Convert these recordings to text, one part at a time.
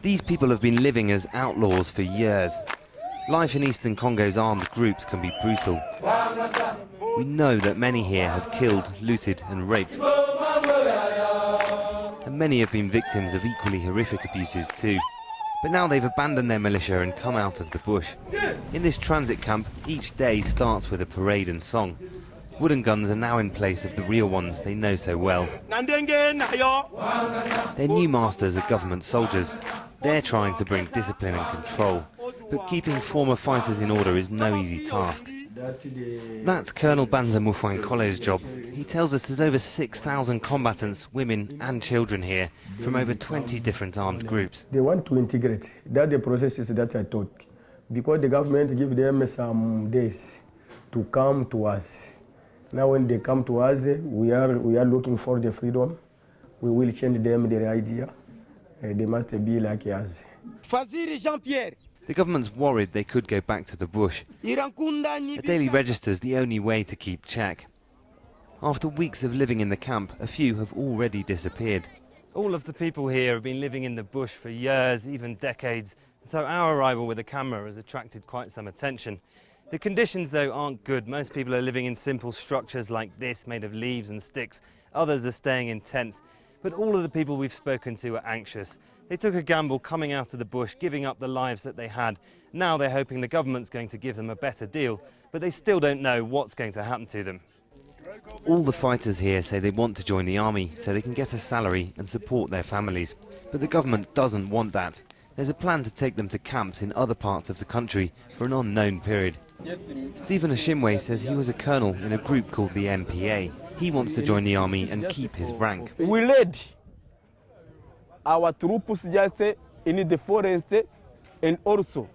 These people have been living as outlaws for years. Life in eastern Congo's armed groups can be brutal. We know that many here have killed, looted and raped. And many have been victims of equally horrific abuses too. But now they've abandoned their militia and come out of the bush. In this transit camp, each day starts with a parade and song. Wooden guns are now in place of the real ones they know so well. Their new masters are government soldiers. They're trying to bring discipline and control. But keeping former fighters in order is no easy task. That's Colonel Banza Mufwankole's job. He tells us there's over 6,000 combatants, women and children here, from over 20 different armed groups. They want to integrate. That's the process that I taught. Because the government give them some days to come to us. Now when they come to us, we are looking for the freedom. We will change them their idea. They must be like us. The government's worried they could go back to the bush. A daily register's the only way to keep check. After weeks of living in the camp, a few have already disappeared. All of the people here have been living in the bush for years, even decades, so our arrival with a camera has attracted quite some attention. The conditions, though, aren't good. Most people are living in simple structures like this, made of leaves and sticks. Others are staying in tents. But all of the people we've spoken to are anxious. They took a gamble coming out of the bush, giving up the lives that they had. Now they're hoping the government's going to give them a better deal, but they still don't know what's going to happen to them. All the fighters here say they want to join the army so they can get a salary and support their families. But the government doesn't want that. There's a plan to take them to camps in other parts of the country for an unknown period. Stephen Ashimwe says he was a colonel in a group called the MPA. He wants to join the army and keep his rank. We led our troops just in the forest, and also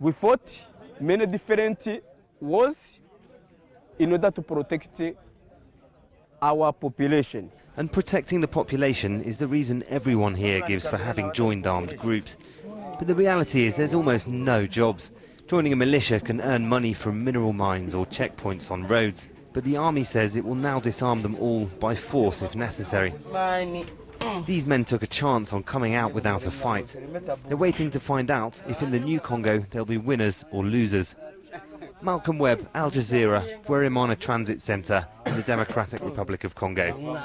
we fought many different wars in order to protect our population. And protecting the population is the reason everyone here gives for having joined armed groups. But the reality is there's almost no jobs. Joining a militia can earn money from mineral mines or checkpoints on roads. But the army says it will now disarm them all by force if necessary. These men took a chance on coming out without a fight. They're waiting to find out if in the new Congo they'll be winners or losers. Malcolm Webb, Al Jazeera, Bwerimana Transit Centre in the Democratic Republic of Congo.